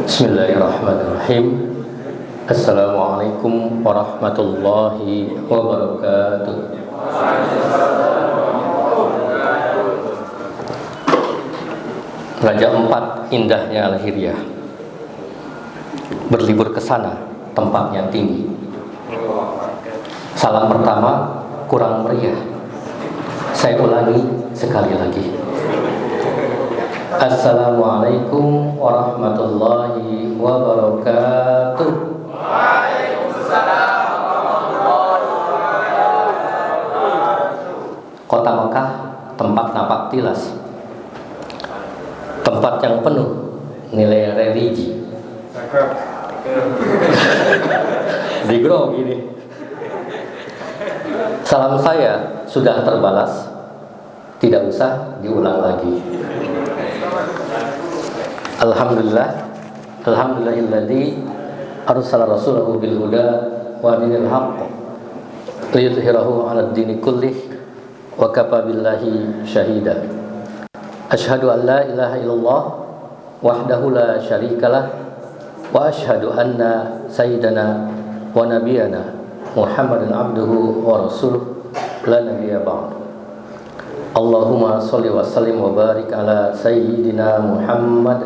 Bismillahirrahmanirrahim. Assalamualaikum warahmatullahi wabarakatuh. Raja Empat indahnya Al-Hiryah. Berlibur ke sana, tempatnya tinggi. Salam pertama kurang meriah. Saya ulangi sekali lagi. Assalamualaikum warahmatullahi wabarakatuh. Waalaikumsalam warahmatullahi wabarakatuh. Kota Mekah, tempat napak tilas, tempat yang penuh nilai religi. Digro gini. Salam saya sudah terbalas, tidak usah diulang lagi. Alhamdulillahilladzi arsala rasulahu bil huda wa dinil haqq liyudhhirahu 'alad dini kullih wa kafa billahi syahida. Asyhadu an la ilaha illallah wahdahu la syarikalah wa asyhadu anna sayyidana wa nabiyana Muhammadan abduhu wa rasuluh la nabiyya ba'd. Allahumma sholli wa sallim wa barik ala sayyidina Muhammad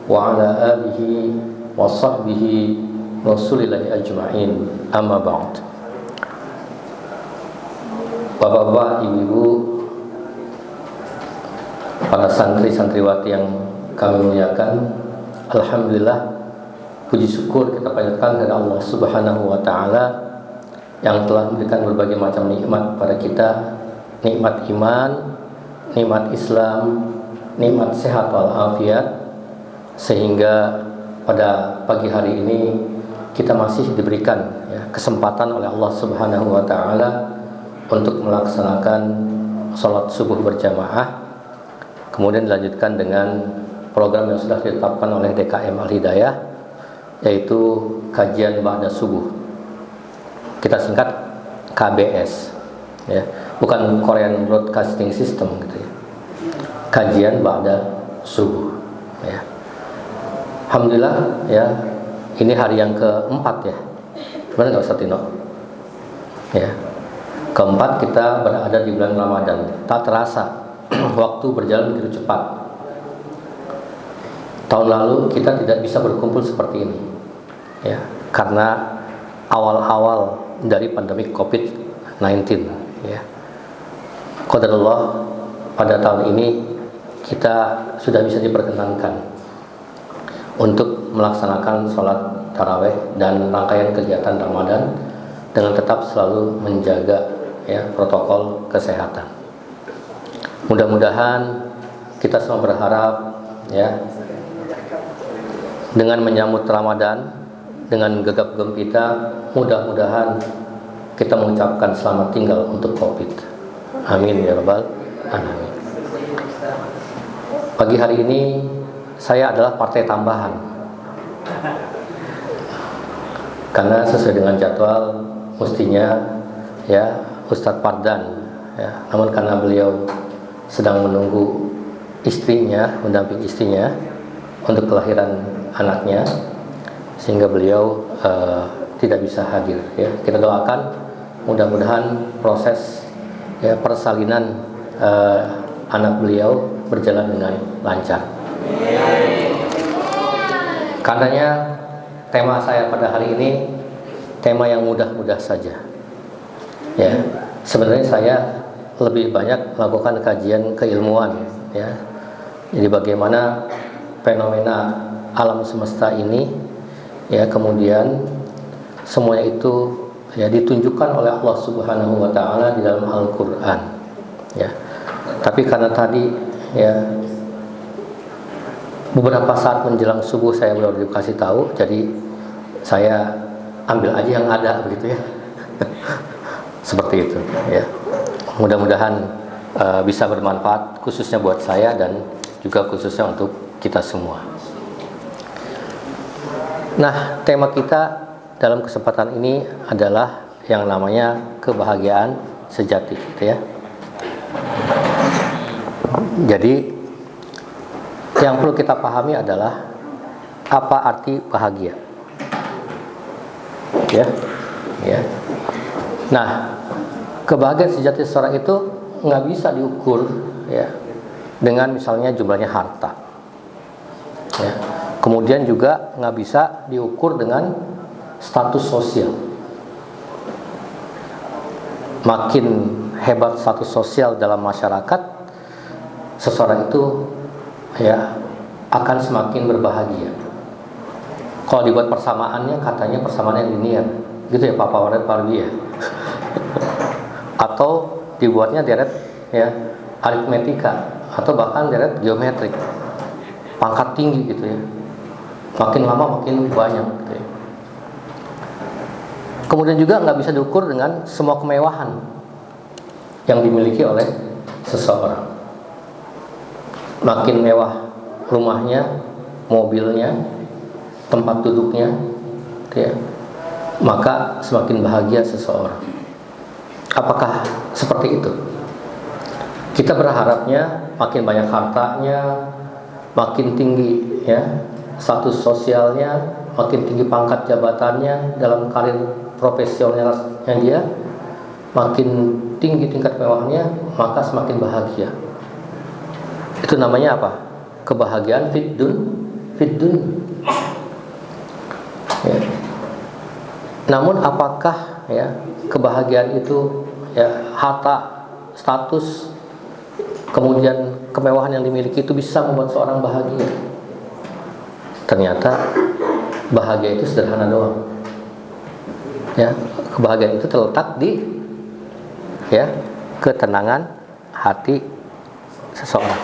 wa ala alihi wa sahbihi rasulillahi ajma'in, amma ba'd. Bapak-bapak, ibu-ibu, para santri-santriwati yang kami muliakan, alhamdulillah, puji syukur kita panjatkan kepada Allah Subhanahu wa taala yang telah memberikan berbagai macam nikmat pada kita. Nikmat iman, nikmat Islam, nikmat sehat walafiat, sehingga pada pagi hari ini kita masih diberikan kesempatan oleh Allah Subhanahu wa taala untuk melaksanakan sholat subuh berjamaah, kemudian dilanjutkan dengan program yang sudah ditetapkan oleh DKM Al-Hidayah, yaitu kajian ba'da subuh. Kita singkat KBS, ya, bukan Korean Broadcasting System gitu ya. Kajian ba'da subuh, ya. Alhamdulillah, ya, ini hari yang keempat ya. Benar nggak Ustaz Tino? Ya, keempat kita berada di bulan Ramadan. Tak terasa waktu berjalan begitu cepat. Tahun lalu kita tidak bisa berkumpul seperti ini, ya, karena awal-awal dari pandemi COVID-19. Ya, qadarullah, pada tahun ini kita sudah bisa diperkenankan untuk melaksanakan sholat taraweh dan rangkaian kegiatan Ramadan dengan tetap selalu menjaga protokol kesehatan. Mudah-mudahan kita semua berharap dengan menyambut Ramadan dengan gegap gempita, mudah-mudahan kita mengucapkan selamat tinggal untuk COVID. Amin ya rabbal alamin. Pagi hari ini saya adalah partai tambahan, karena sesuai dengan jadwal mestinya Ustadz Pardan, namun karena beliau sedang menunggu istrinya, mendampingi istrinya untuk kelahiran anaknya, sehingga beliau tidak bisa hadir. Kita doakan mudah-mudahan proses persalinan anak beliau berjalan dengan lancar. Karenanya tema saya pada hari ini tema yang mudah-mudah saja. Ya, sebenarnya saya lebih banyak melakukan kajian keilmuan. Ya, jadi bagaimana fenomena alam semesta ini, kemudian semuanya itu ditunjukkan oleh Allah Subhanahu wa taala di dalam Al-Qur'an. Ya. Tapi karena tadi beberapa saat menjelang subuh saya baru dikasih tahu, jadi saya ambil aja yang ada begitu ya. Seperti itu ya. Mudah-mudahan bisa bermanfaat khususnya buat saya dan juga khususnya untuk kita semua. Nah, tema kita dalam kesempatan ini adalah yang namanya kebahagiaan sejati, gitu ya. Jadi yang perlu kita pahami adalah apa arti bahagia. Ya, ya. Nah, kebahagiaan sejati seseorang itu nggak bisa diukur ya dengan misalnya jumlahnya harta. Ya. Kemudian juga nggak bisa diukur dengan status sosial. Makin hebat status sosial dalam masyarakat, seseorang itu ya akan semakin berbahagia. Kalau dibuat persamaannya, katanya persamaan yang linear, gitu ya Pak Pardi ya. Atau dibuatnya deret ya aritmetika atau bahkan deret geometrik, pangkat tinggi gitu ya. Makin lama makin banyak gitu ya. Kemudian juga nggak bisa diukur dengan semua kemewahan yang dimiliki oleh seseorang. Makin mewah rumahnya, mobilnya, tempat duduknya, gitu ya, maka semakin bahagia seseorang. Apakah seperti itu? Kita berharapnya makin banyak hartanya, makin tinggi ya status sosialnya, makin tinggi pangkat jabatannya dalam karir profesionalnya dia, makin tinggi tingkat kemewahannya, maka semakin bahagia. Itu namanya apa? Kebahagiaan fid dunya. Ya. Namun apakah ya kebahagiaan itu ya harta, status, kemudian kemewahan yang dimiliki itu bisa membuat seorang bahagia? Ternyata bahagia itu sederhana doang. Ya, kebahagiaan itu terletak di ya ketenangan hati seseorang.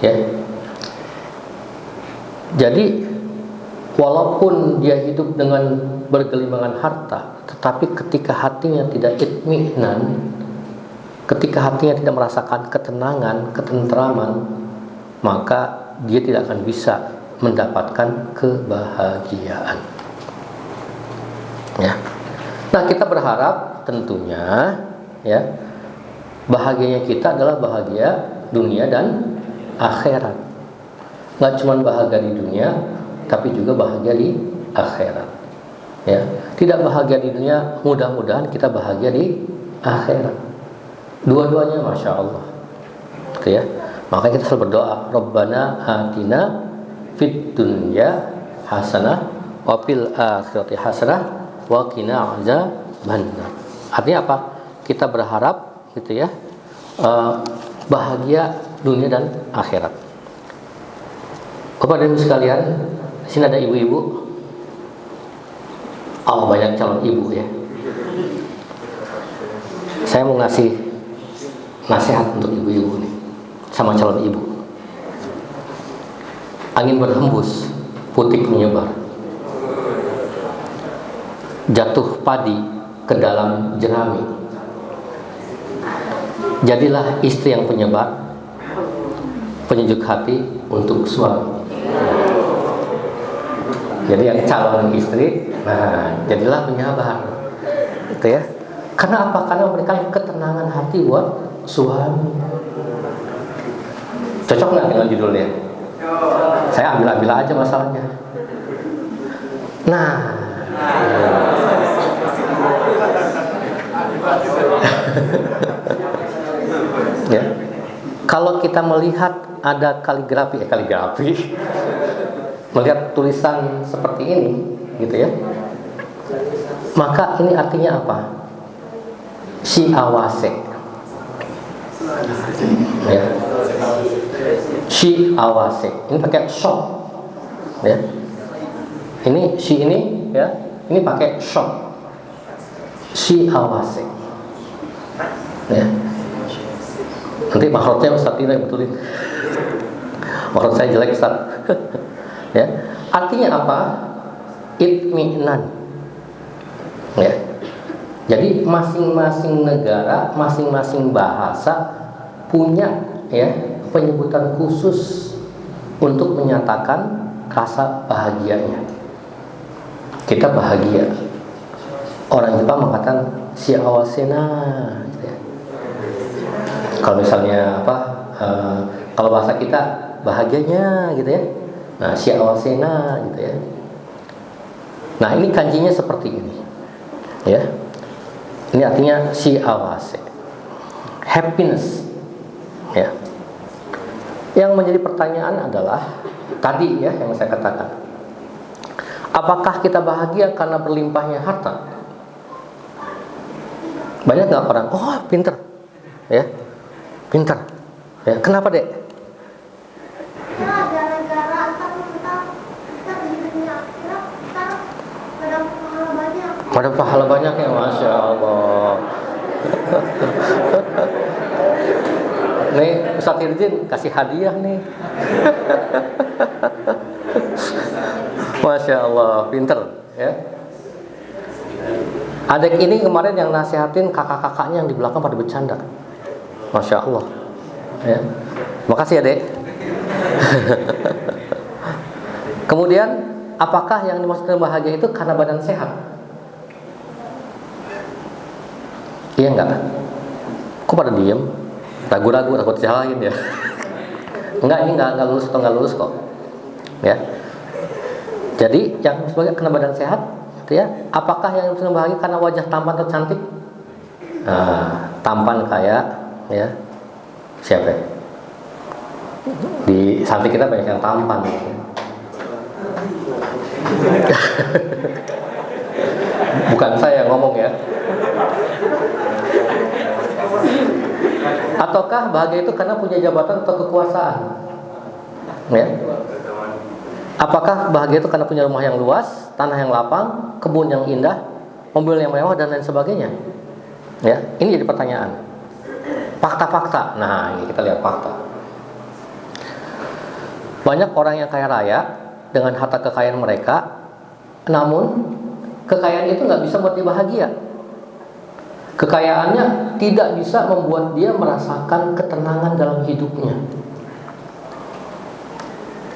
Ya. Jadi walaupun dia hidup dengan bergelimbangan harta, tetapi ketika hatinya tidak itminan, ketika hatinya tidak merasakan ketenangan, ketentraman, maka dia tidak akan bisa mendapatkan kebahagiaan. Ya. Nah, kita berharap tentunya ya bahagianya kita adalah bahagia dunia dan akhirat. Nggak cuma bahagia di dunia, tapi juga bahagia di akhirat. Ya, tidak bahagia di dunia, mudah-mudahan kita bahagia di akhirat. Dua-duanya, masya Allah. Oke ya. Maka kita selalu berdoa, Rabbana atina fid dunya hasanah wa fil akhirati hasanah wa qina azabannar. Artinya apa? Kita berharap gitu ya, bahagia dunia dan akhirat. Bapak dan Ibu sekalian, di sini ada ibu-ibu. Oh, banyak calon ibu ya. Saya mau ngasih nasihat untuk ibu-ibu nih, sama calon ibu. Angin berhembus, putik menyebar. Jatuh padi ke dalam jerami. Jadilah istri yang penyebar, penyejuk hati untuk suami. Jadi yang calon istri, nah jadilah penyabar, gitu ya. Karena apa? Karena memberikan ketenangan hati buat suami. Cocok nggak dengan judulnya? Saya ambil aja masalahnya. Nah, ya. Kalau kita melihat ada kaligrafi, melihat tulisan seperti ini, gitu ya, maka ini artinya apa? Si awase, ya. Si awase, ini pakai shop, ya. Ini si ini, ya, ini pakai shop. Si awase, ya. Nanti makhrajnya Ustaz Tina yang betulin. Makhraj saya jelek Ustaz. Ya, artinya apa? Itminan. Ya. Jadi masing-masing negara, masing-masing bahasa punya ya penyebutan khusus untuk menyatakan rasa bahagianya. Kita bahagia. Orang Jepang mengatakan siawasena. Gitu ya. Kalau misalnya apa? Kalau bahasa kita bahagianya, gitu ya. Nah, syiawasena gitu ya. Nah, ini kanjinya seperti ini. Ya. Ini artinya syiawase. Happiness. Ya. Yang menjadi pertanyaan adalah tadi ya yang saya katakan. Apakah kita bahagia karena berlimpahnya harta? Banyak nggak orang, oh pinter, ya, pinter, ya. Kenapa dek? Pada pahala banyaknya, masya Allah. Nih Ustaz Irjin kasih hadiah nih. Masya Allah, pinter, ya. Adik ini kemarin yang nasihatin kakak-kakaknya yang di belakang pada bercanda. Masya Allah, ya. Makasih ya dek. Kemudian, apakah yang dimaksudkan bahagia itu karena badan sehat? Iya enggak? Kok pada diem? Ragu-ragu, takut disalahin ya. Enggak, ini enggak lulus atau enggak lulus kok. Ya. Jadi yang sebagai kena badan sehat, gitu ya. Apakah yang disebut bahagia karena wajah tampan atau cantik? Nah, tampan kayak ya. Siapa? Di samping kita banyak yang tampan. Gitu. Bukan saya yang ngomong ya. Ataukah bahagia itu karena punya jabatan atau kekuasaan? Ya. Apakah bahagia itu karena punya rumah yang luas, tanah yang lapang, kebun yang indah, mobil yang mewah dan lain sebagainya? Ya, ini jadi pertanyaan. Fakta-fakta. Nah, ini kita lihat fakta. Banyak orang yang kaya raya dengan harta kekayaan mereka, namun kekayaan itu nggak bisa buat dia bahagia. Kekayaannya tidak bisa membuat dia merasakan ketenangan dalam hidupnya.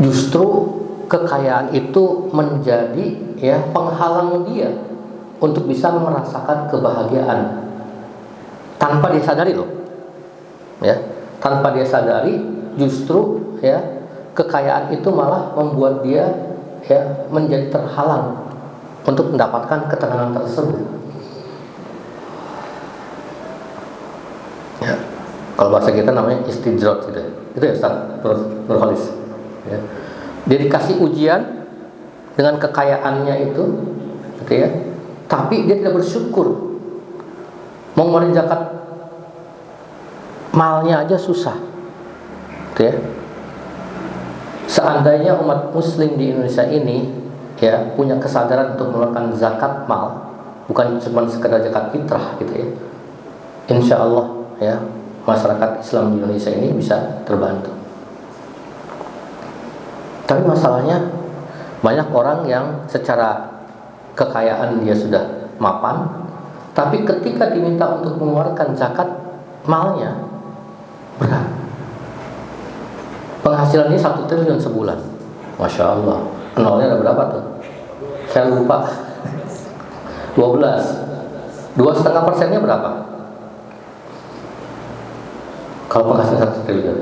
Justru kekayaan itu menjadi ya penghalang dia untuk bisa merasakan kebahagiaan tanpa dia sadari loh. Ya, tanpa dia sadari justru ya kekayaan itu malah membuat dia ya menjadi terhalang untuk mendapatkan ketenangan tersebut. Ya, kalau bahasa kita namanya istidrot gitu. Itu ya Ustaz Nurholis. Ya. Dia dikasih ujian dengan kekayaannya itu, gitu ya. Tapi dia tidak bersyukur. Mau ngeluarin zakat malnya aja susah, gitu ya. Seandainya umat Muslim di Indonesia ini, ya, punya kesadaran untuk mengeluarkan zakat mal, bukan cuma sekedar zakat fitrah, gitu ya. Insya Allah, ya, masyarakat Islam di Indonesia ini bisa terbantu. Tapi masalahnya banyak orang yang secara kekayaan dia sudah mapan, tapi ketika diminta untuk mengeluarkan zakat malnya berat. Penghasilannya 1 triliun sebulan. Masya Allah. Nolnya ada berapa tuh? Saya lupa. 12. 2,5% berapa? Kalau penghasilan 1 triliun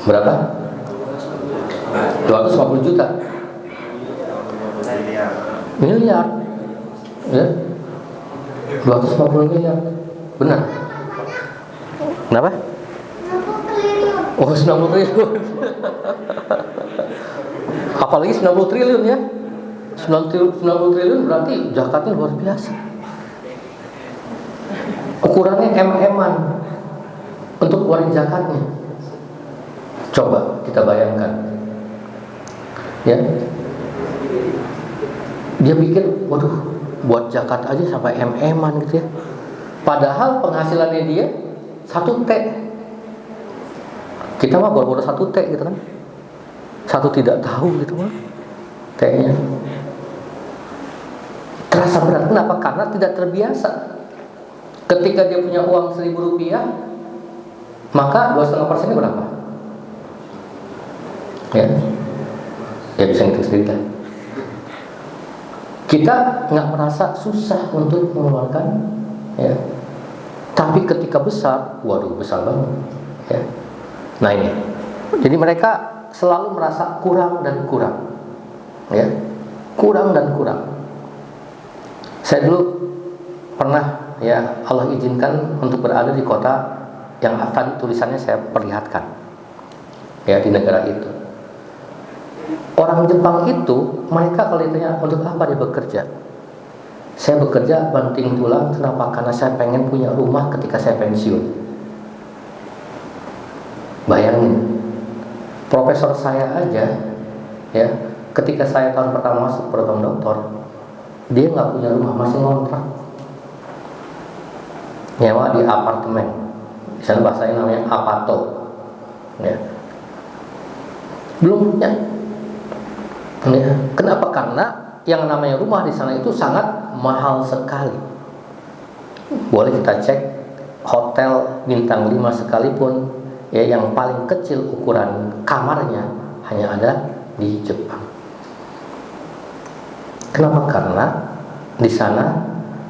berapa? 250 juta. Miliar. Ya. 250 miliar. Benar. Kenapa? Oh, 90 triliun. Apalagi 90 triliun ya. 90 triliun berarti zakatnya luar biasa. Ukurannya M-an untuk keluarin zakatnya. Coba kita bayangkan. Ya. Dia pikir, waduh, buat zakat aja sampai M-an gitu ya. Padahal penghasilannya dia 1 T. Kita mah baru 1 T gitu kan. 1 tidak tahu gitu mah T-nya. Terasa berat. Kenapa? Karena tidak terbiasa. Ketika dia punya uang 1.000 rupiah, maka 2,5% berapa? Ya, ya bisa ngitung sendiri lah. Kita nggak merasa susah untuk mengeluarkan, ya. Tapi ketika besar, waduh besar banget. Ya. Nah ini, Jadi mereka selalu merasa kurang dan kurang, ya, kurang dan kurang. Saya dulu pernah, ya, Allah izinkan untuk berada di kota yang tadi tulisannya saya perlihatkan, ya, di negara itu. Orang Jepang itu, mereka kalau ditanya untuk apa dia bekerja, saya bekerja banting tulang. Kenapa? Karena saya pengen punya rumah ketika saya pensiun. Bayangin, profesor saya aja, ya, ketika saya tahun pertama masuk program doktor, dia nggak punya rumah, masih ngontrak, nyewa di apartemen. Di sana bahasanya namanya apato, ya. Belum punya. Ya. Kenapa? Karena yang namanya rumah di sana itu sangat mahal sekali. Boleh kita cek hotel bintang 5 sekalipun, ya, yang paling kecil ukuran kamarnya hanya ada di Jepang. Kenapa? Karena di sana,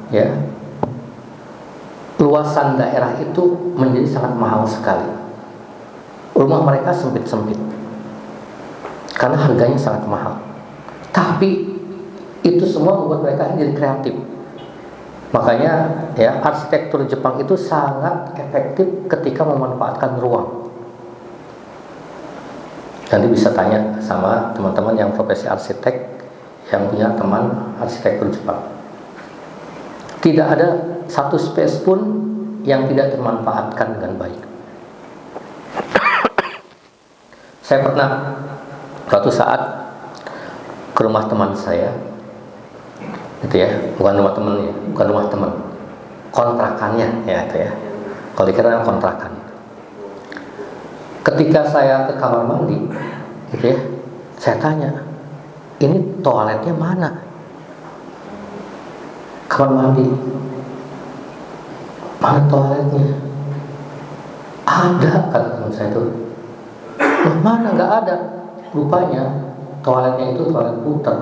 ya, luasan daerah itu menjadi sangat mahal sekali. Rumah mereka sempit-sempit karena harganya sangat mahal. Tapi itu semua membuat mereka jadi kreatif. Makanya, ya, arsitektur Jepang itu sangat efektif ketika memanfaatkan ruang. Nanti bisa tanya sama teman-teman yang profesi arsitek, yang punya teman arsitektur Jepang. Tidak ada satu space pun yang tidak termanfaatkan dengan baik. Saya pernah suatu saat ke rumah teman saya, itu ya, bukan rumah temennya, bukan rumah teman, kontrakannya, ya, itu ya. Kalau dikira kontrakan. Ketika saya ke kamar mandi, gitu ya, saya tanya, ini toiletnya mana? Kamar mandi, mana toiletnya? Ada, kata teman saya itu. Mana? Nggak ada. Rupanya toiletnya itu toilet puter,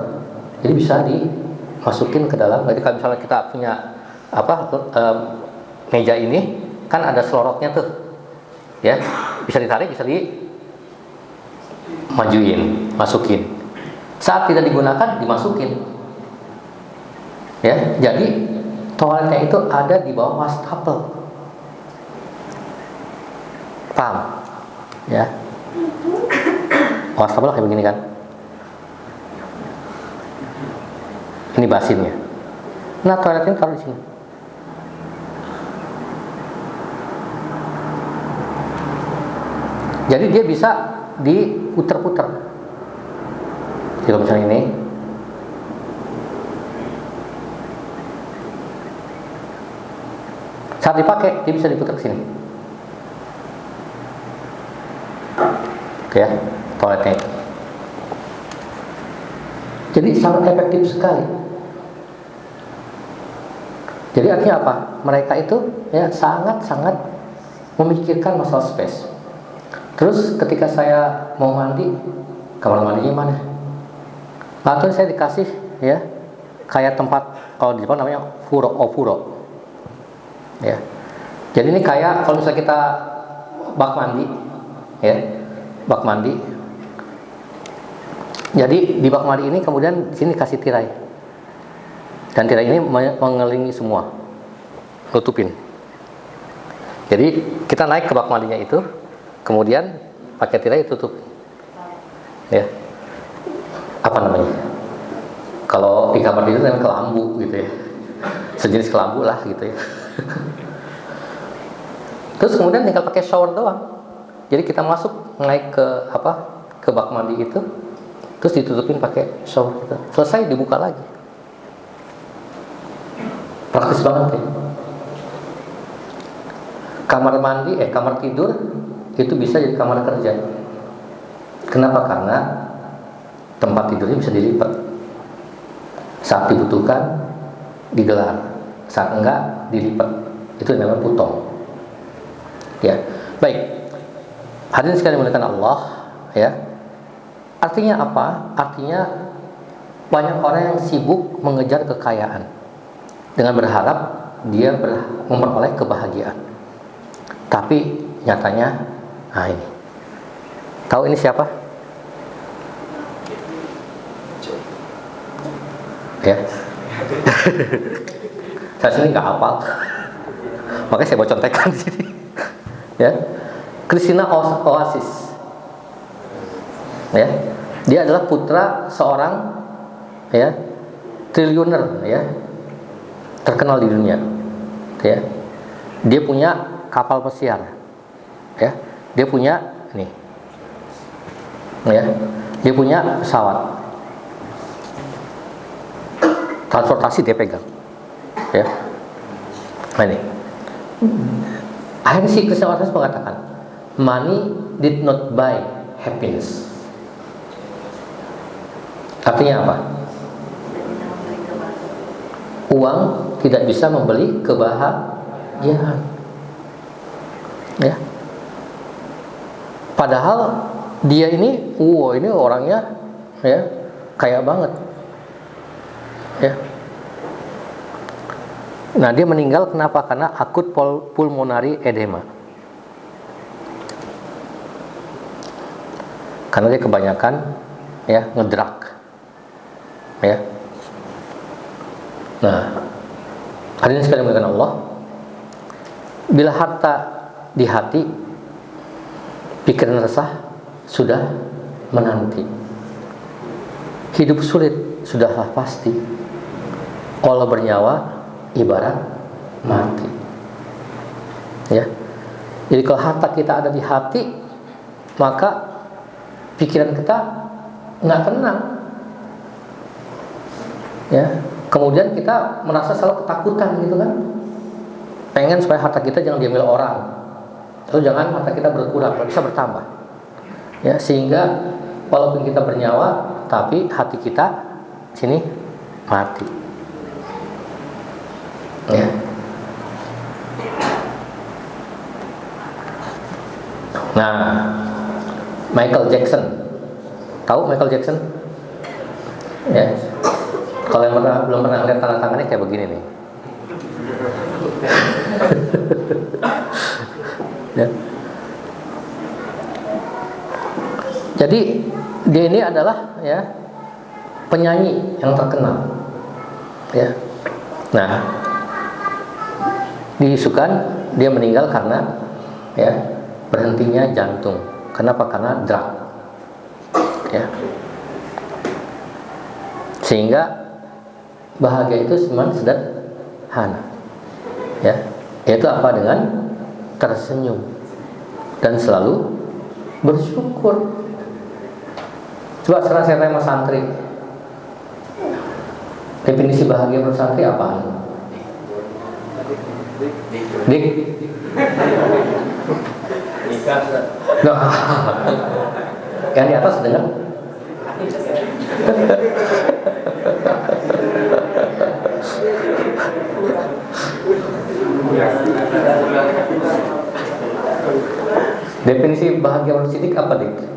jadi bisa dimasukin ke dalam. Jadi kalau misalnya kita punya meja ini, kan ada seloroknya tuh, ya, bisa ditarik, bisa dimajuin, masukin. Saat tidak digunakan, dimasukin, ya. Jadi toiletnya itu ada di bawah wastafel, paham? Ya, wastafel kayak begini kan. Ini basinnya. Nah, toiletnya taruh di sini. Jadi dia bisa diputer-puter. Jadi kalau misalnya ini, saat dipakai dia bisa diputar ke sini. Oke, ya, toiletnya. Jadi sangat efektif sekali. Jadi artinya apa? Mereka itu, ya, sangat-sangat memikirkan masalah space. Terus ketika saya mau mandi, kamar mandinya mana? Lalu saya dikasih, ya, kayak tempat, kalau di Jepang namanya ofuro, ya. Jadi ini kayak kalau misalnya kita bak mandi, ya, bak mandi. Jadi di bak mandi ini kemudian di sini kasih tirai. Dan tirai ini mengelilingi semua, nutupin. Jadi kita naik ke bak mandinya itu, kemudian pakai tirai tutup, ya. Apa namanya? Kalau di kamar tidur kan kelambu, gitu ya, sejenis kelambu lah, gitu ya. Terus kemudian tinggal pakai shower doang. Jadi kita masuk naik ke bak mandi itu, terus ditutupin pakai shower gitu. Selesai dibuka lagi. Praktis banget, ya. Kamar tidur itu bisa jadi kamar kerja. Kenapa? Karena tempat tidurnya bisa dilipat. Saat dibutuhkan digelar, saat enggak dilipat. Itu namanya putong. Ya, baik. Hadirin sekalian dimuliakan Allah, ya. Artinya apa? Artinya banyak orang yang sibuk mengejar kekayaan dengan berharap dia memperoleh kebahagiaan. Tapi nyatanya, nah ini, Tahu ini siapa? Ya. Saya sini nggak hafal, makanya saya bawa contekan di sini. Ya, Christina Oasis. Ya, dia adalah putra seorang ya triliuner ya, terkenal di dunia. Ya, dia punya kapal pesiar. Ya, dia punya nih. Ya, dia punya pesawat. Transportasi dia pegang. Ya. Nah ini. Akhirnya si Christina Oasis mengatakan, money did not buy happiness. Artinya apa? Uang tidak bisa membeli kebahagiaan. Ya. Padahal dia ini, ini orangnya ya kaya banget. Ya. Nah, dia meninggal kenapa? Karena akut pulmonary edema. Karena dia kebanyakan ya ngedrug. Ya. Nah, hadirin sekalian muliakan Allah, bila harta di hati, pikiran resah sudah menanti. Hidup sulit sudahlah pasti. Kalau bernyawa ibarat mati. Ya. Jadi kalau harta kita ada di hati, maka pikiran kita nggak tenang. Ya. Kemudian kita merasa selalu ketakutan gitu kan. Pengen supaya harta kita jangan diambil orang. Atau jangan harta kita berkurang, bisa bertambah. Ya, sehingga walaupun kita bernyawa, tapi hati kita sini mati. Ya. Nah, Michael Jackson, tahu Michael Jackson? Ya. Kalau yang belum pernah lihat tanda tangannya kayak begini nih. Ya. Jadi dia ini adalah ya penyanyi yang terkenal. Ya. Nah, diisukan dia meninggal karena ya berhentinya jantung. Kenapa? Karena drug. Ya. Sehingga bahagia itu sebenarnya sederhana. Ya. Yaitu apa? Dengan tersenyum dan selalu bersyukur. Coba sekarang saya tanya sama santri, definisi bahagia menurut santri apaan? Dik? Nah, yang di atas dengar? Definisi bahagia menurut Sidik apa, Dik?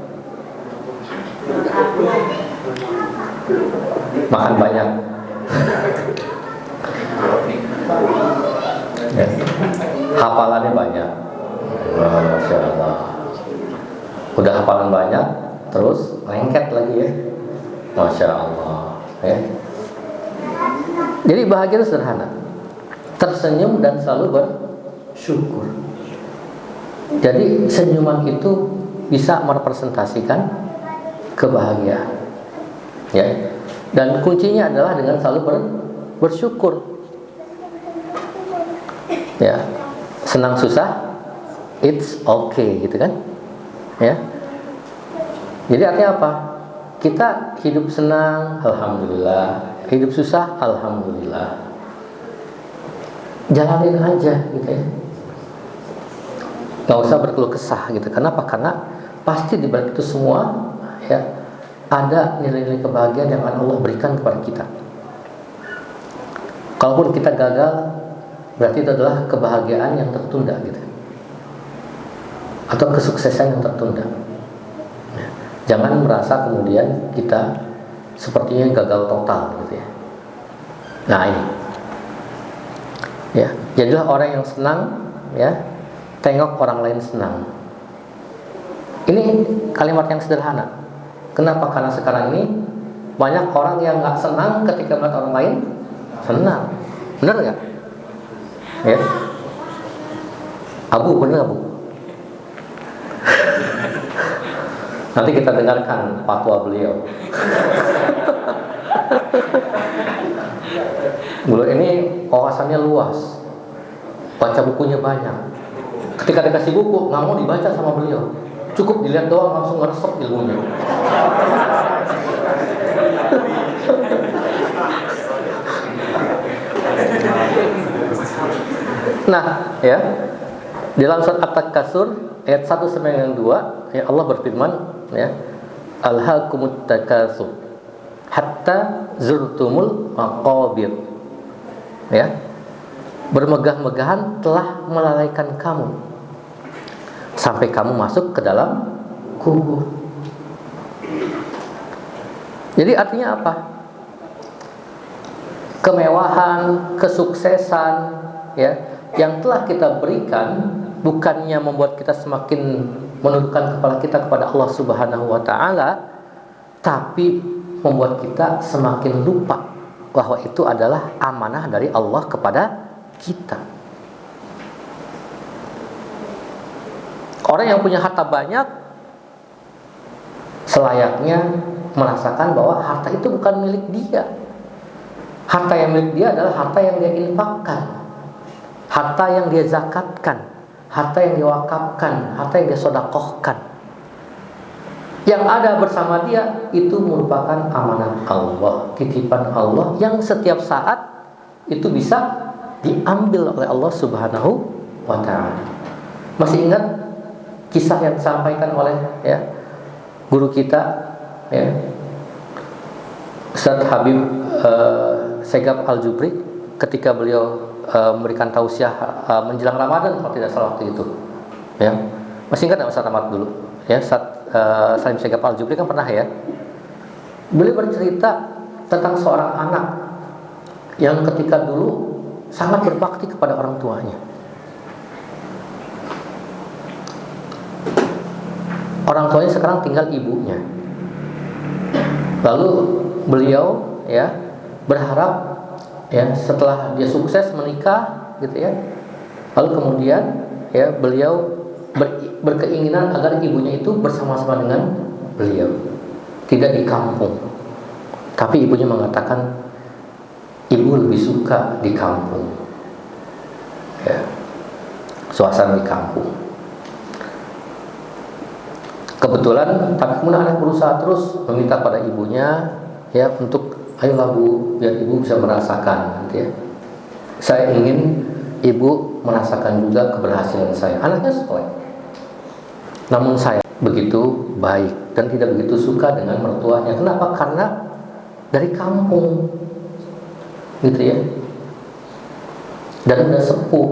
Makan banyak. Ya. Hafalannya banyak. Masya Allah. Udah hafalan banyak, terus lengket lagi ya. Masya Allah. Ya. Jadi bahagia itu sederhana. Tersenyum dan selalu bersyukur. Jadi senyuman itu bisa merepresentasikan kebahagiaan. Ya. Dan kuncinya adalah dengan selalu bersyukur. Ya. Senang susah it's okay gitu kan. Ya. Jadi artinya apa? Kita hidup senang, alhamdulillah. Hidup susah, alhamdulillah. Jalanin aja gitu ya. Gak usah berkeluh kesah gitu. Kenapa? Karena pasti di balik itu semua ya ada nilai-nilai kebahagiaan yang akan Allah berikan kepada kita. Kalaupun kita gagal, berarti itu adalah kebahagiaan yang tertunda gitu, atau kesuksesan yang tertunda. Jangan merasa kemudian kita sepertinya gagal total gitu ya. Nah ini ya, jadilah orang yang senang ya, tengok orang lain senang. Ini kalimat yang sederhana. Kenapa? Karena sekarang ini banyak orang yang nggak senang ketika melihat orang lain senang. Benar nggak? Ya. Abu, benar Abu? Nanti kita dengarkan fatwa beliau. Beliau ini wawasannya luas, baca bukunya banyak. Ketika dikasih buku, nggak mau dibaca sama beliau, cukup dilihat doang langsung ngeresep ilmunya. Nah, ya, di dalam surat At-Takatsur ayat 1 sampai dengan 2, ya Allah berfirman, ya, alhaakumut takatsur hatta zurtumul maqabir. Ya. Bermegah-megahan telah melalaikan kamu sampai kamu masuk ke dalam kubur. Jadi artinya apa? Kemewahan, kesuksesan, ya, yang telah kita berikan bukannya membuat kita semakin menundukkan kepala kita kepada Allah Subhanahu wa taala, tapi membuat kita semakin lupa bahwa itu adalah amanah dari Allah kepada kita. Orang yang punya harta banyak selayaknya merasakan bahwa harta itu bukan milik dia. Harta yang milik dia adalah harta yang dia infakkan, harta yang dia zakatkan, harta yang dia wakafkan, harta yang dia sedekahkan. Yang ada bersama dia itu merupakan amanah Allah, titipan Allah yang setiap saat itu bisa diambil oleh Allah Subhanahu wa ta'ala. Masih ingat kisah yang disampaikan oleh, ya, guru kita, ya, Ustaz Habib Segaf Al-Jubri, ketika beliau memberikan tausiah menjelang Ramadan kalau tidak salah waktu itu, ya. Masih ingat Ustaz Ahmad dulu, ya, Ustaz Salim Segaf Al-Jubri kan pernah, ya. Beliau bercerita tentang seorang anak yang ketika dulu sangat berbakti kepada orang tuanya. Orang tuanya sekarang tinggal ibunya. Lalu beliau, ya, berharap, ya, setelah dia sukses menikah, gitu, ya. Lalu kemudian, ya, beliau berkeinginan agar ibunya itu bersama-sama dengan beliau, tidak di kampung. Tapi ibunya mengatakan, ibu lebih suka di kampung, ya, suasana di kampung. Kebetulan, tapi kemudian anak berusaha terus meminta pada ibunya, ya, untuk ayolah Bu, biar ibu bisa merasakan, gitu, ya. Saya ingin ibu merasakan juga keberhasilan saya. Anaknya soleh, namun saya begitu baik dan tidak begitu suka dengan mertuanya. Kenapa? Karena dari kampung, gitu, ya, dan udah sepuh,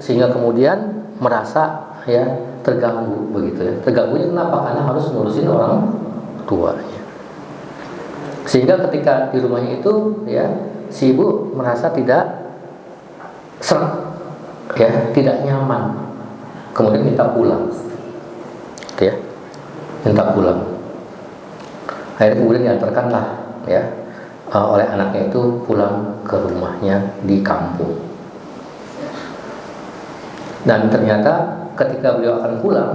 sehingga kemudian merasa, ya, terganggu, begitu, ya. Terganggunya kenapa? Karena harus ngurusin orang tuanya. Sehingga ketika di rumahnya itu, ya, si ibu merasa tidak serap, ya, tidak nyaman, kemudian minta pulang, gitu, ya, minta pulang. Akhirnya kemudian diantarkanlah, ya, oleh anaknya itu pulang ke rumahnya di kampung. Dan ternyata ketika beliau akan pulang,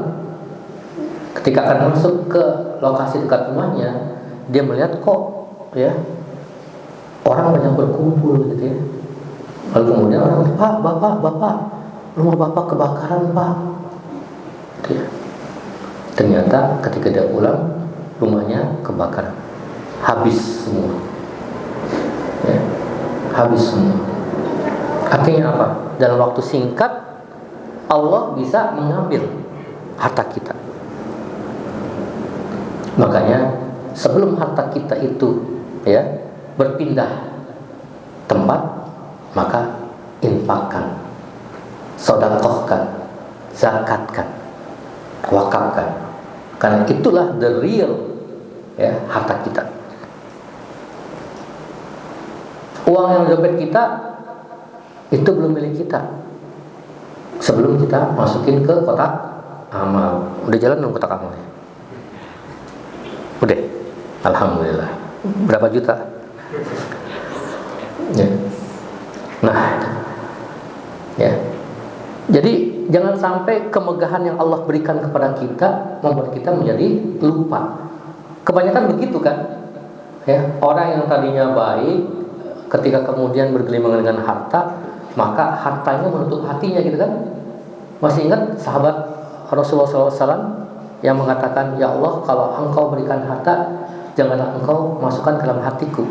ketika akan masuk ke lokasi dekat rumahnya, dia melihat kok, ya, orang banyak berkumpul, gitu, ya. Lalu kemudian orang, Pak, bapak, rumah bapak kebakaran, Pak, gitu, ya. Ternyata ketika dia pulang, rumahnya kebakaran, habis semua, ya, habis semua. Artinya apa? Dalam waktu singkat Allah bisa mengambil harta kita. Makanya sebelum harta kita itu, ya, berpindah tempat, maka infakkan, sedekahkan, zakatkan, wakafkan. Karena itulah the real, ya, harta kita. Uang yang di dompet kita itu belum milik kita sebelum kita masukin ke kotak amal. Udah jalan belum kotak amalnya? Udah, alhamdulillah. Berapa juta? Ya. Nah, ya. Jadi jangan sampai kemegahan yang Allah berikan kepada kita membuat kita menjadi lupa. Kebanyakan begitu kan? Ya, orang yang tadinya baik ketika kemudian bergelimang dengan harta, maka hartanya menutup hatinya gitu kan? Masih ingat sahabat Rasulullah SAW yang mengatakan, ya Allah, kalau engkau berikan harta, janganlah engkau masukkan ke dalam hatiku,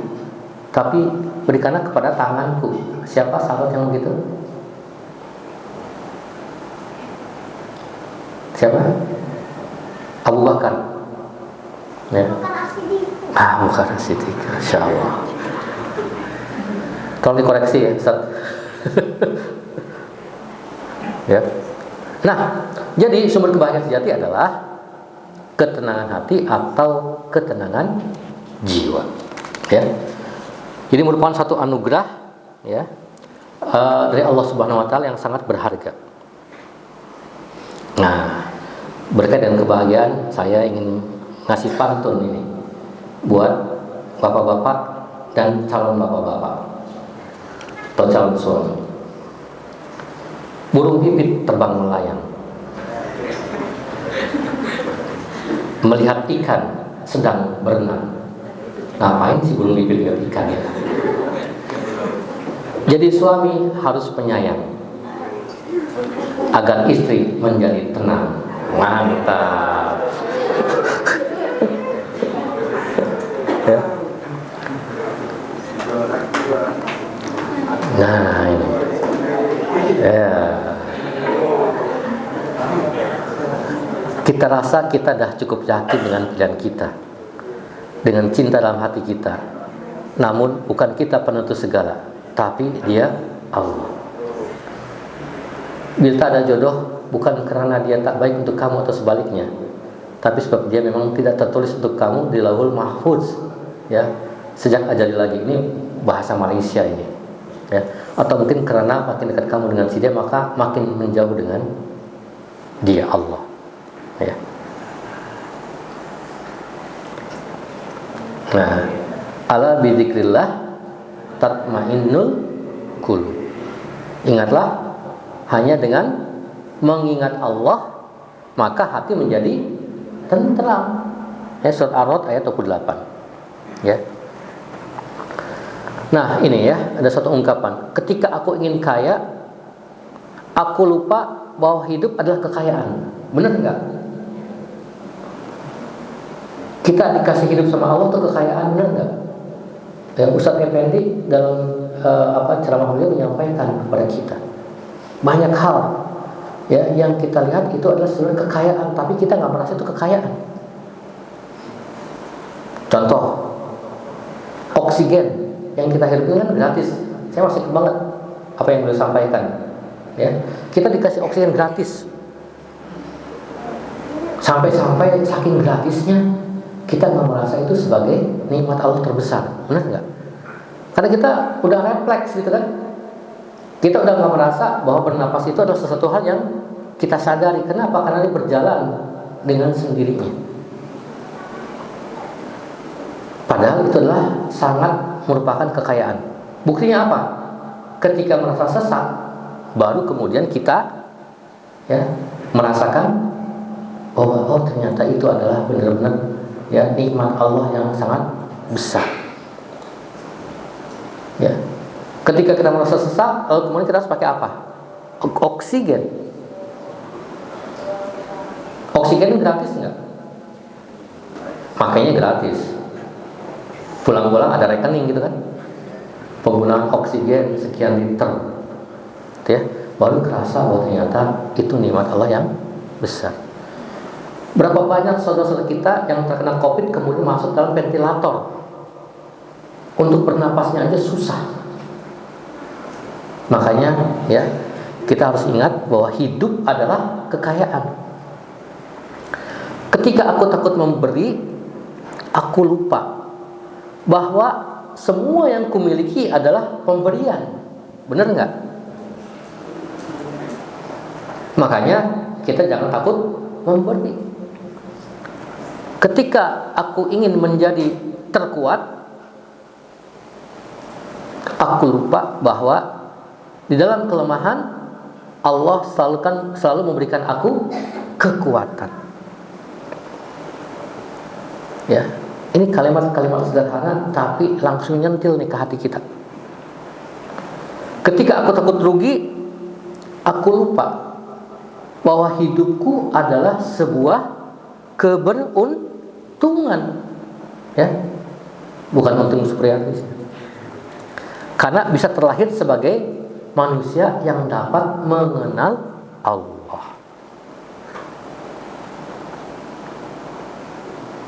tapi berikanlah kepada tanganku. Siapa sahabat yang begitu? Siapa? Abu Bakar. Ya. Abu Bakar As-Siddiq, Masya Allah. Tolong dikoreksi ya, Ustaz. Ya. Nah, jadi sumber kebahagiaan sejati adalah ketenangan hati atau ketenangan jiwa. Ya. Jadi merupakan satu anugerah, ya, dari Allah Subhanahu Wa Taala yang sangat berharga. Nah, berkaitan dengan kebahagiaan, saya ingin ngasih pantun ini buat bapak-bapak dan calon bapak-bapak atau calon suami. Burung pipit terbang melayang, melihat ikan sedang berenang. Ngapain sih burung pipit lihat ikan ya? Jadi suami harus penyayang agar istri menjadi tenang. Mantap. Ya. Nah ini, ya. Kita rasa kita dah cukup yakin dengan pilihan kita, dengan cinta dalam hati kita. Namun bukan kita penentu segala, tapi Dia Allah. Bila tak ada jodoh, bukan karena dia tak baik untuk kamu atau sebaliknya, tapi sebab dia memang tidak tertulis untuk kamu di Lauhul Mahfuz, ya, sejak ajali lagi. Ini bahasa Malaysia ini, ya. Atau mungkin karena makin dekat kamu dengan si dia, maka makin menjauh dengan Dia Allah, ya. Nah, ala bidzikrillah tatmainnul qulub. Ingatlah, hanya dengan mengingat Allah maka hati menjadi tenteram. Ya, surat Ar-Ra'd ayat 28. Ya. Nah, ini ya, ada satu ungkapan. Ketika aku ingin kaya, aku lupa bahwa hidup adalah kekayaan. Benar enggak? Kita dikasih hidup sama Allah itu kekayaan, benar enggak? Ya, Ustaz Effendi dalam ceramah beliau menyampaikan kepada kita banyak hal, ya, yang kita lihat itu adalah sebenarnya kekayaan, tapi kita nggak merasa itu kekayaan. Contoh, oksigen yang kita hirup kan gratis. Saya masih ingat banget apa yang beliau sampaikan. Ya, kita dikasih oksigen gratis. Sampai-sampai saking gratisnya kita nggak merasa itu sebagai nikmat Allah terbesar, benar nggak? Karena kita udah refleks gitu kan. Kita udah nggak merasa bahwa bernapas itu adalah sesuatu hal yang kita sadari. Kenapa? Karena dia berjalan dengan sendirinya. Padahal itu adalah sangat merupakan kekayaan. Buktinya apa? Ketika merasa sesak, baru kemudian kita, ya, merasakan bahwa ternyata itu adalah benar-benar, ya, nikmat Allah yang sangat besar. Ya. Ketika kita merasa sesak, lalu kemudian kita harus pakai apa? Oksigen. Oksigen gratis nggak? Makanya gratis. Pulang-pulang ada rekening gitu kan? Penggunaan oksigen sekian liter, ya, baru kerasa bahwa ternyata itu nikmat Allah yang besar. Berapa banyak saudara-saudara kita yang terkena COVID kemudian masuk dalam ventilator, untuk bernapasnya aja susah. Makanya, ya, kita harus ingat bahwa hidup adalah kekayaan. Ketika aku takut memberi, aku lupa bahwa semua yang kumiliki adalah pemberian. Benar nggak? Makanya kita jangan takut memberi. Ketika aku ingin menjadi terkuat, aku lupa bahwa di dalam kelemahan Allah selalu memberikan aku kekuatan. Ya, ini kalimat-kalimat sederhana tapi langsung nyentil nih ke hati kita. Ketika aku takut rugi, aku lupa bahwa hidupku adalah sebuah keberuntungan. Ya, bukan untung superiaris. Karena bisa terlahir sebagai manusia yang dapat mengenal Allah.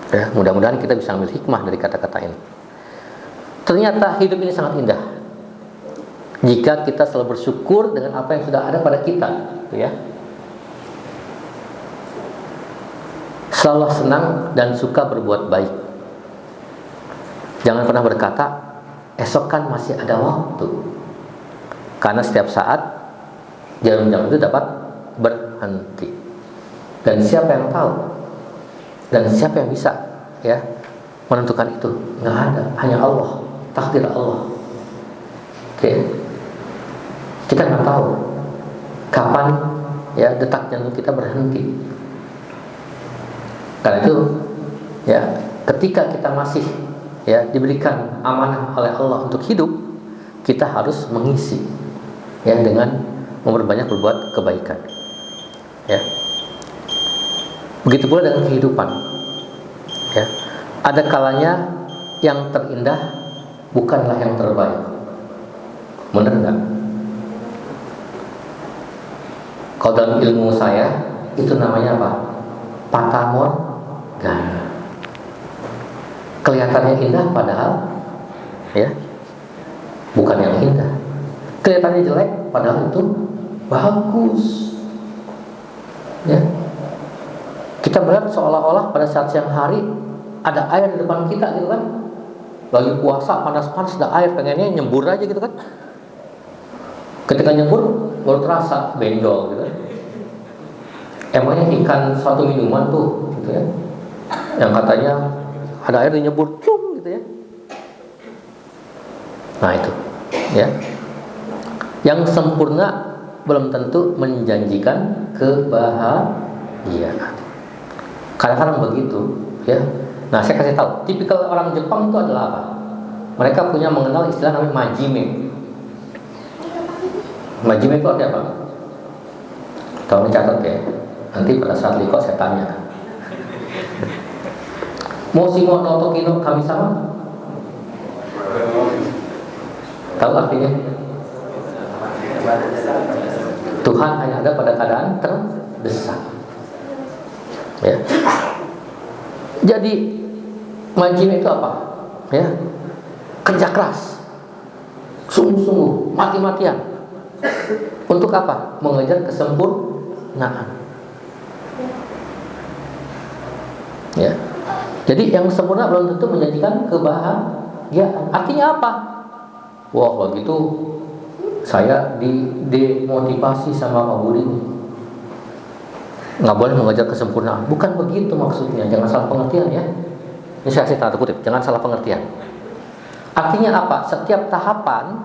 Ya, mudah-mudahan kita bisa ambil hikmah dari kata-kata ini. Ternyata hidup ini sangat indah jika kita selalu bersyukur dengan apa yang sudah ada pada kita, ya. Selalu senang dan suka berbuat baik. Jangan pernah berkata, esok kan masih ada waktu. Karena setiap saat jarum-jarum itu dapat berhenti. Dan siapa yang tahu? Dan siapa yang bisa, ya, menentukan itu? Nggak ada, hanya Allah, takdir Allah. Oke, kita nggak tahu kapan, ya, detak jantung kita berhenti. Karena itu, ya, ketika kita masih, ya, diberikan amanah oleh Allah untuk hidup, kita harus mengisi, ya, dengan memperbanyak berbuat kebaikan, ya. Begitu pula dengan kehidupan, ya. Ada kalanya yang terindah bukanlah yang terbaik. Benar enggak? Kalau dalam ilmu saya itu namanya apa? Fatamorgana. Kelihatannya indah padahal, ya, bukan yang indah. Kelihatannya jelek padahal itu bagus, ya. Kita melihat seolah-olah pada saat siang hari ada air di depan kita, gitu kan. Lagi puasa panas-panas ada air, pengennya nyembur aja gitu kan. Ketika nyembur baru terasa benjol gitu kan. Emangnya ikan suatu minuman tuh, gitu ya, yang katanya ada air nyembur cung gitu ya. Nah itu, ya. Yang sempurna belum tentu menjanjikan kebahagiaan. Kadang-kadang begitu, ya. Nah, saya kasih tahu, tipikal orang Jepang itu adalah apa? Mereka punya mengenal istilah namanya majime. Majime itu artinya apa? Tolong dicatat ya. Nanti pada saat liko saya tanya. Moshimo no toki no kami sama? Tahu artinya? Tuhan hanya ada pada keadaan terdesak. Ya. Jadi majime itu apa? Ya. Kerja keras, sungguh-sungguh, mati-matian. Untuk apa? Mengejar kesempurnaan. Ya. Jadi yang sempurna belum tentu menjanjikan kebahagiaan. Artinya apa? Wah, begitu saya demotivasi sama Pak Budi. Nggak boleh mengejar kesempurnaan. Bukan begitu maksudnya. Jangan salah pengertian, ya. Ini saya kasih tanda kutip. Jangan salah pengertian. Artinya apa? Setiap tahapan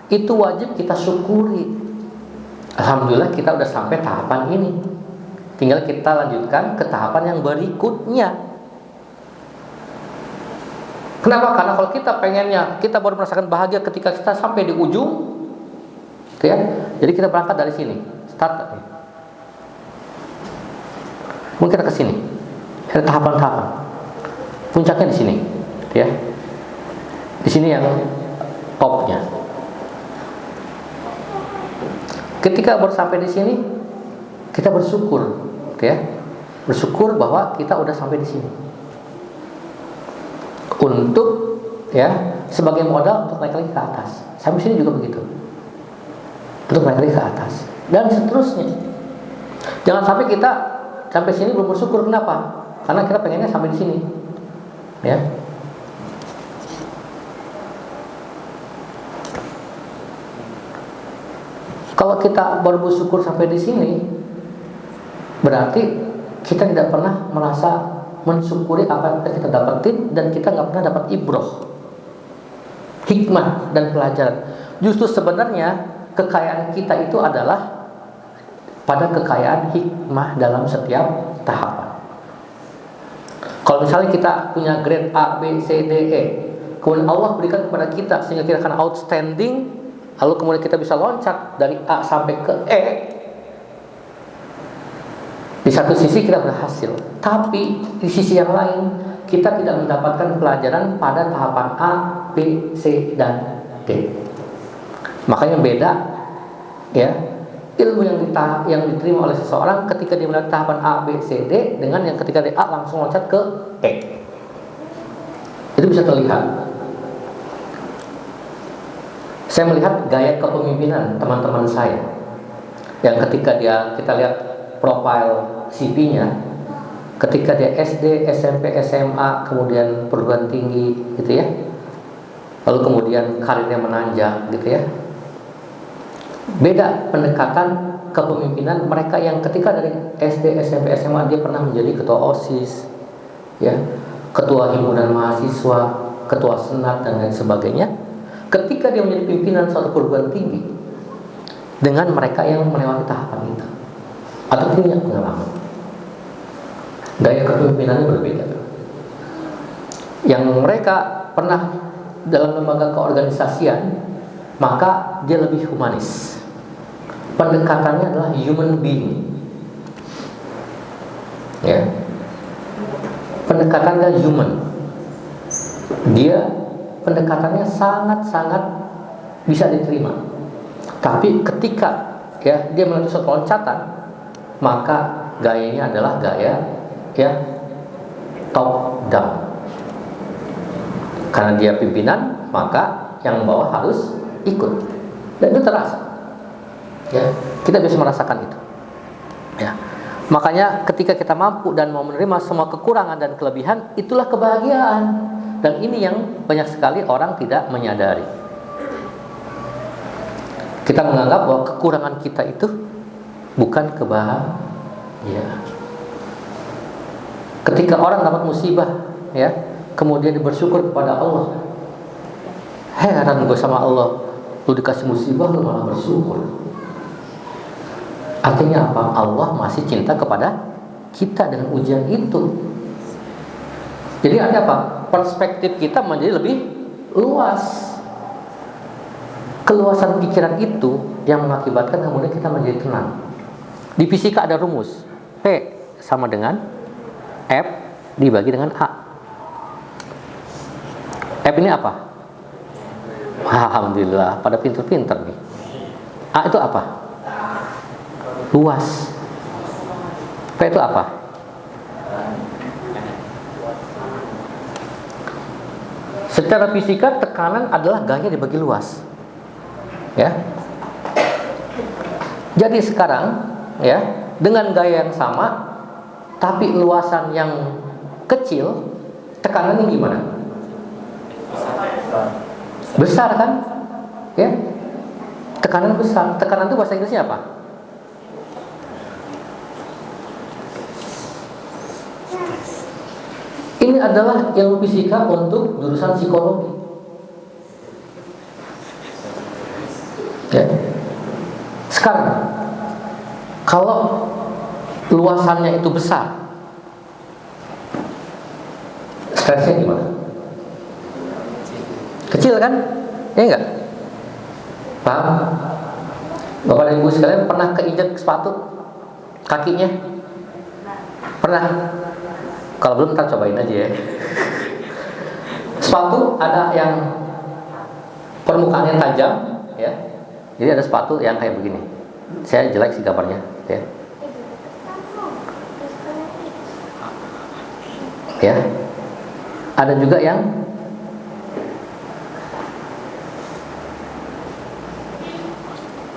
itu wajib kita syukuri. Alhamdulillah kita udah sampai tahapan ini. Tinggal kita lanjutkan ke tahapan yang berikutnya. Kenapa? Karena kalau kita pengennya, kita baru merasakan bahagia ketika kita sampai di ujung, ya. Jadi kita berangkat dari sini, start. Mungkin kita ke sini, ada tahapan-tahapan. Puncaknya di sini, ya. Di sini yang topnya. Ketika baru sampai di sini, kita bersyukur, ya. Bersyukur bahwa kita udah sampai di sini. Untuk, ya, sebagai modal untuk naik lagi ke atas. Sampai sini juga begitu. Untuk naik lagi ke atas dan seterusnya. Jangan sampai kita sampai sini belum bersyukur. Kenapa? Karena kita pengennya sampai di sini, ya. Kalau kita baru bersyukur sampai di sini, berarti kita tidak pernah merasa mensyukuri apa yang kita dapetin, dan kita nggak pernah dapat ibroh, hikmah dan pelajaran. Justru sebenarnya kekayaan kita itu adalah pada kekayaan hikmah dalam setiap tahapan. Kalau misalnya kita punya grade A, B, C, D, E, kemudian Allah berikan kepada kita sehingga kita akan outstanding, lalu kemudian kita bisa loncat dari A sampai ke E. Di satu sisi kita berhasil, tapi di sisi yang lain kita tidak mendapatkan pelajaran pada tahapan A, B, C, dan D. Makanya beda ya ilmu yang diterima oleh seseorang ketika dia melihat tahapan A, B, C, D dengan yang ketika dari A langsung loncat ke E. Itu bisa terlihat. Saya melihat gaya kepemimpinan teman-teman saya yang ketika kita lihat profil CV-nya, ketika dia SD, SMP, SMA, kemudian perguruan tinggi gitu ya, lalu kemudian karirnya menanjak gitu ya. Beda pendekatan kepemimpinan mereka yang ketika dari SD, SMP, SMA dia pernah menjadi ketua OSIS ya, ketua himpunan mahasiswa, ketua senat dan lain sebagainya. Ketika dia menjadi pimpinan suatu perguruan tinggi dengan mereka yang melewati tahapan itu atau punya pengalaman, gaya kepemimpinannya berbeda. Yang mereka pernah dalam lembaga keorganisasian, maka dia lebih humanis. Pendekatannya adalah human being. Ya. Pendekatannya human. Dia pendekatannya sangat-sangat bisa diterima. Tapi ketika ya dia melalui suatu loncatan, maka gayanya adalah gaya ya top down. Karena dia pimpinan, maka yang bawah harus ikut. Dan itu terasa. Ya, kita bisa merasakan itu. Ya. Makanya ketika kita mampu dan mau menerima semua kekurangan dan kelebihan, itulah kebahagiaan. Dan ini yang banyak sekali orang tidak menyadari. Kita menganggap bahwa kekurangan kita itu bukan kebahagiaan. Ketika orang dapat musibah, ya, kemudian dia bersyukur kepada Allah. Heran gue sama Allah, lu dikasih musibah lu malah bersyukur. Artinya apa? Allah masih cinta kepada kita dengan ujian itu. Jadi artinya apa? Perspektif kita menjadi lebih luas. Keluasan pikiran itu yang mengakibatkan kemudian kita menjadi tenang. Di fisika ada rumus, P sama dengan F dibagi dengan A. F ini apa? Alhamdulillah, pada pinter-pinter nih. A itu apa? Luas. P itu apa? Secara fisika tekanan adalah gaya dibagi luas. Ya. Jadi sekarang ya, dengan gaya yang sama tapi luasan yang kecil, tekanannya gimana? Besar kan? Ya. Tekanan besar. Tekanan itu bahasa Inggrisnya apa? Ini adalah ilmu fisika untuk jurusan psikologi. Ya. Sekarang, kalau luasannya itu besar, stresnya gimana? Kecil kan? Ya enggak? Paham? Bapak dan Ibu sekalian pernah keinjak sepatu kakinya? Pernah? Kalau belum, ntar cobain aja ya. Sepatu ada yang permukaannya tajam, ya. Jadi ada sepatu yang kayak begini. Saya jelek sih gambarnya, ya. Ya. Ada juga yang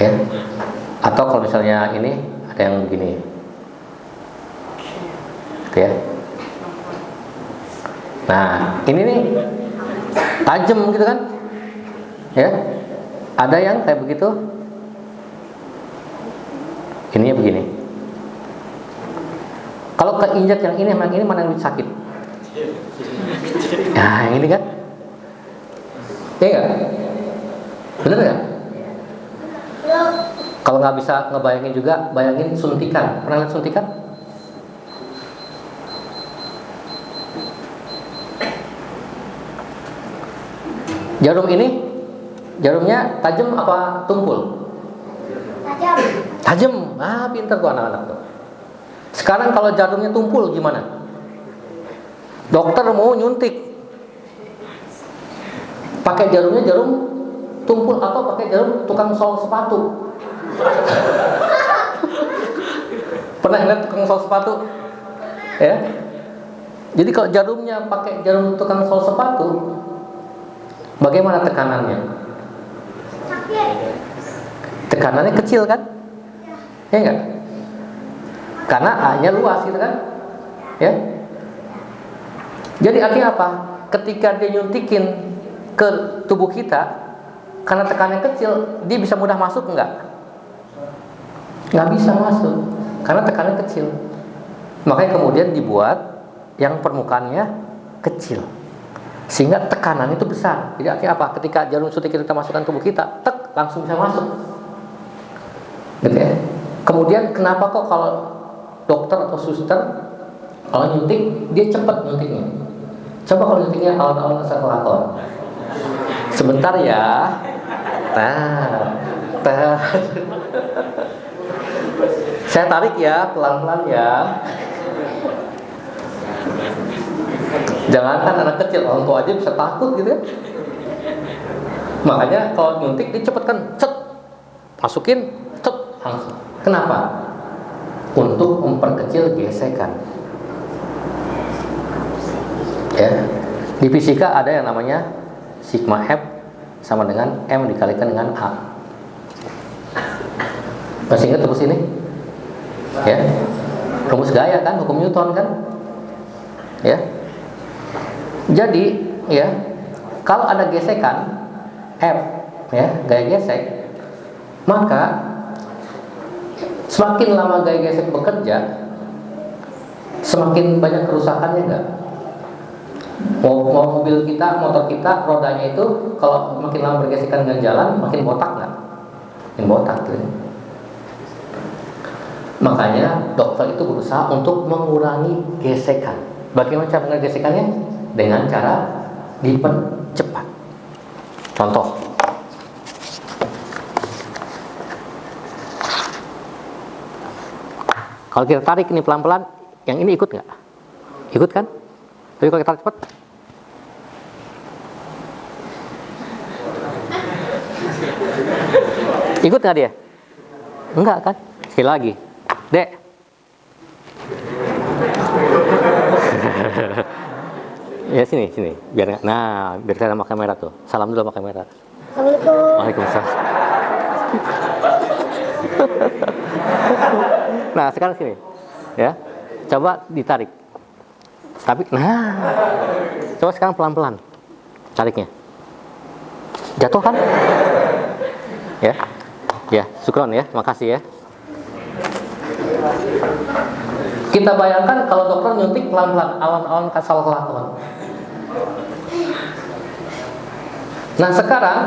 ya. Atau kalau misalnya ini ada yang begini. Gitu ya. Nah, ini nih tajam gitu kan? Ya. Ada yang kayak begitu. Ininya begini. Kalau keinjak yang ini mana yang lebih sakit? Nah, yang ini kan? Iya nggak? Bener nggak? Kalau nggak bisa ngebayangin juga, bayangin suntikan. Pernah lihat suntikan? Jarum ini, jarumnya tajam apa tumpul? Tajam. Tajam. Ah, pintar tuh anak-anak tuh. Sekarang kalau jarumnya tumpul gimana? Dokter mau nyuntik, pakai jarumnya jarum tumpul atau pakai jarum tukang sol sepatu? Pernah lihat tukang sol sepatu? Ya. Jadi kalau jarumnya pakai jarum tukang sol sepatu, bagaimana tekanannya? Tekanannya kecil kan? Ya enggak? Karena A-nya luas gitu kan? Ya. Jadi artinya apa? Ketika dia nyuntikin ke tubuh kita, karena tekanannya kecil, dia bisa mudah masuk enggak? Nggak bisa masuk, karena tekanannya kecil. Makanya kemudian dibuat yang permukaannya kecil, sehingga tekanan itu besar. Jadi artinya apa? Ketika jarum suntik kita masukkan tubuh kita, tek, langsung bisa masuk. Gitu ya. Kemudian kenapa kok kalau dokter atau suster kalau nyuntik dia cepat nyuntiknya? Coba kalau nyuntiknya alon-alon asal kelakon. Sebentar ya. Nah. Saya tarik ya, pelan-pelan ya. Jangankan anak kecil, orang tua aja bisa takut gitu kan. Makanya kalau nyuntik dicepatkan, cet, masukin, cet, langsung. Kenapa? Untuk memperkecil gesekan. Ya. Di fisika ada yang namanya sigma F sama dengan M dikalikan dengan A. Masih ingat rumus ini? Ya. Rumus gaya kan, hukum Newton kan? Ya. Jadi, ya, kalau ada gesekan F, ya, gaya gesek, maka semakin lama gaya gesek bekerja, semakin banyak kerusakannya enggak? Mobil kita, motor kita, rodanya itu kalau makin lama bergesekan dengan jalan, makin botak nggak? Makin botak gitu. Makanya dokter itu berusaha untuk mengurangi gesekan. Bagaimana cara mengurangi gesekannya? Dengan cara dipercepat. Contoh, kalau kita tarik ini pelan-pelan, yang ini ikut nggak? Ikut kan? Tapi kalau kita tarik cepat, ikut nggak dia? Enggak kan? Sekali lagi, Dek. Ya sini, biar saya sama kamera tuh. Salam dulu sama kamera. Assalamualaikum. Waalaikumsalam. Nah sekarang sini, ya. Coba ditarik. Tapi, coba sekarang pelan-pelan tariknya. Jatuh kan? Ya, syukron ya, makasih ya. Kita bayangkan kalau dokter nyuntik pelan-pelan, alon-alon kasal kelakon. Nah sekarang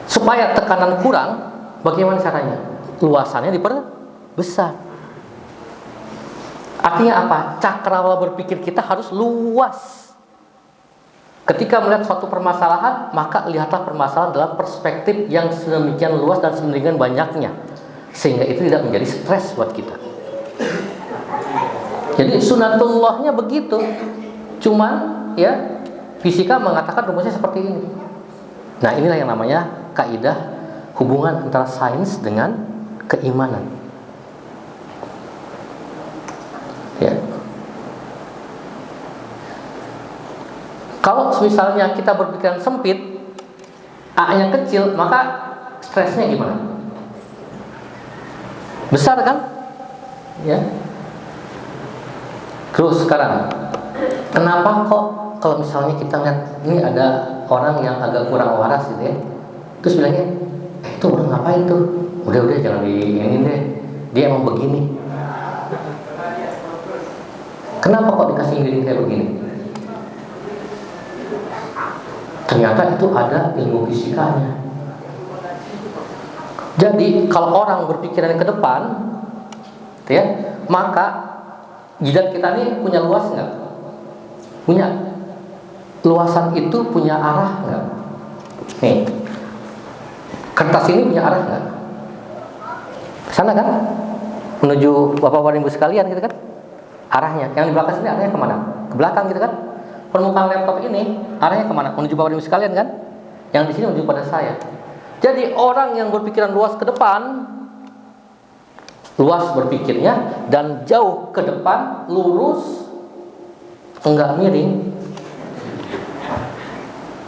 supaya tekanan kurang, bagaimana caranya? Luasannya diperbesar. Artinya apa? Cakrawala berpikir kita harus luas. Ketika melihat suatu permasalahan, maka lihatlah permasalahan dalam perspektif yang sedemikian luas dan sedemikian banyaknya, sehingga itu tidak menjadi stres buat kita. Jadi sunatullahnya begitu. Cuman ya fisika mengatakan rumusnya seperti ini. Nah inilah yang namanya kaidah hubungan antara sains dengan keimanan. Ya. Kalau misalnya kita berpikiran sempit, A-nya kecil, maka stresnya gimana? Besar kan? Ya. Terus sekarang, kenapa kok kalau misalnya kita lihat ini ada orang yang agak kurang waras gitu ya, terus bilangnya, itu orang ngapain tuh? Udah jangan diinin deh, dia emang begini. Kenapa kok dikasih gini kayak begini? Ternyata itu ada ilmu fisikanya. Jadi kalau orang berpikiran ke depan, ya, maka jidat kita ini punya luas nggak? Punya. Luasan itu punya arah nggak? Nih, kertas ini punya arah nggak? Sana kan? Menuju bapak-bapak ibu sekalian gitu kan? Arahnya. Yang di belakang sini arahnya kemana? Ke belakang gitu kan? Permukaan laptop ini arahnya kemana? Menuju bapak ibu sekalian kan? Yang di sini menuju pada saya. Jadi orang yang berpikiran luas ke depan, luas berpikirnya, dan jauh ke depan, lurus, enggak miring,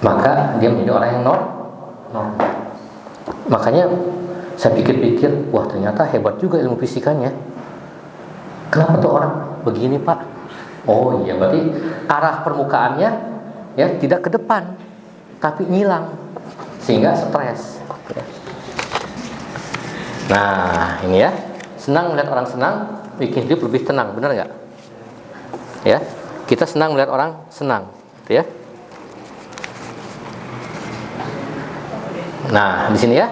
maka dia menjadi orang yang normal. Makanya saya pikir-pikir, wah ternyata hebat juga ilmu fisikanya. Kenapa tuh orang begini pak? Oh iya, berarti arah permukaannya ya tidak ke depan, tapi ngilang, sehingga stres. Nah ini ya, senang melihat orang senang, bikin hidup lebih tenang, benar nggak? Ya, kita senang melihat orang senang, gitu ya. Nah di sini ya,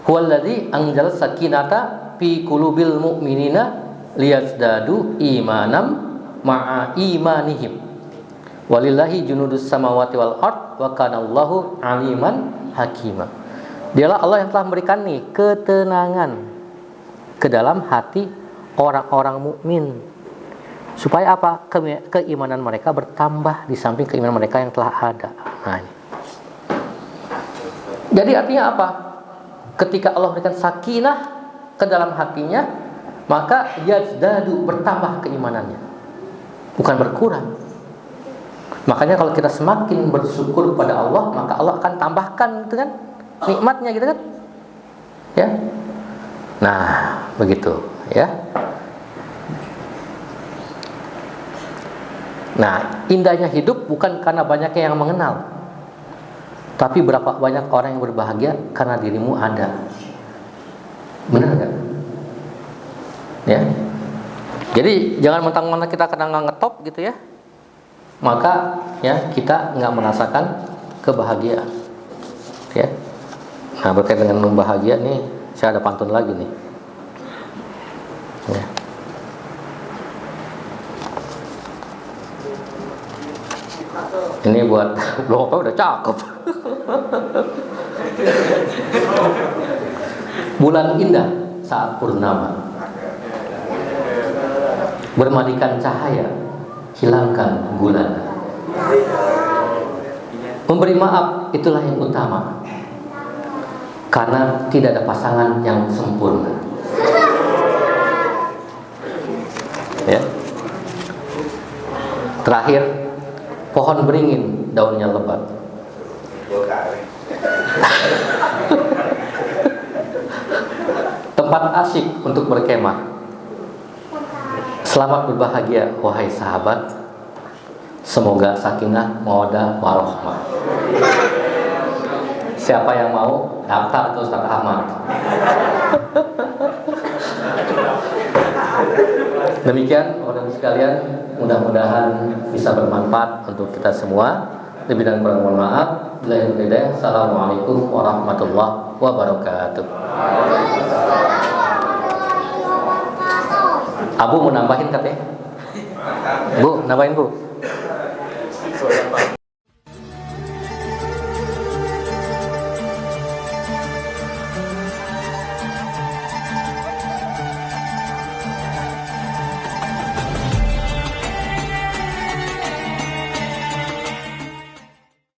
huwallazi anzal sakinata fi qulubil mu'minina liyazdadu imanam ma'a imanihim walillahi junudus samawati wal ard wa kana Allahu aliman hakima. Dialah Allah yang telah memberikan nih ketenangan ke dalam hati orang-orang mukmin, supaya apa? Keimanan mereka bertambah di samping keimanan mereka yang telah ada. Nah, ini. Jadi artinya apa? Ketika Allah memberikan sakinah ke dalam hatinya, maka yazdadu, bertambah keimanannya, bukan berkurang. Makanya kalau kita semakin bersyukur kepada Allah, maka Allah akan tambahkan, gitu kan, nikmatnya, gitu kan, ya. Nah, begitu, ya. Nah, indahnya hidup bukan karena banyaknya yang mengenal, tapi berapa banyak orang yang berbahagia karena dirimu ada. Benar nggak? Ya. Jadi jangan mentang-mentang kita kadang nggak ngetop gitu ya, maka ya kita nggak merasakan kebahagiaan. Ya. Nah, berkaitan dengan bahagia nih, saya ada pantun lagi nih. Ya. Ini buat belum apa udah cakep. Bulan indah saat purnama, bermandikan cahaya, hilangkan gulana. Memberi maaf itulah yang utama, karena tidak ada pasangan yang sempurna. Ya. Terakhir, pohon beringin daunnya lebat. Tempat asyik untuk berkemah. Selamat berbahagia wahai sahabat. Semoga sakinah, mawaddah, warahmah. Siapa yang mau daftar ke Ustaz Ahmad. Demikian orang sekalian, mudah-mudahan bisa bermanfaat untuk kita semua. Lebih dan kurang mohon maaf. Assalamualaikum warahmatullahi wabarakatuh. Abu mau nambahin katanya? Bu, nambahin Bu.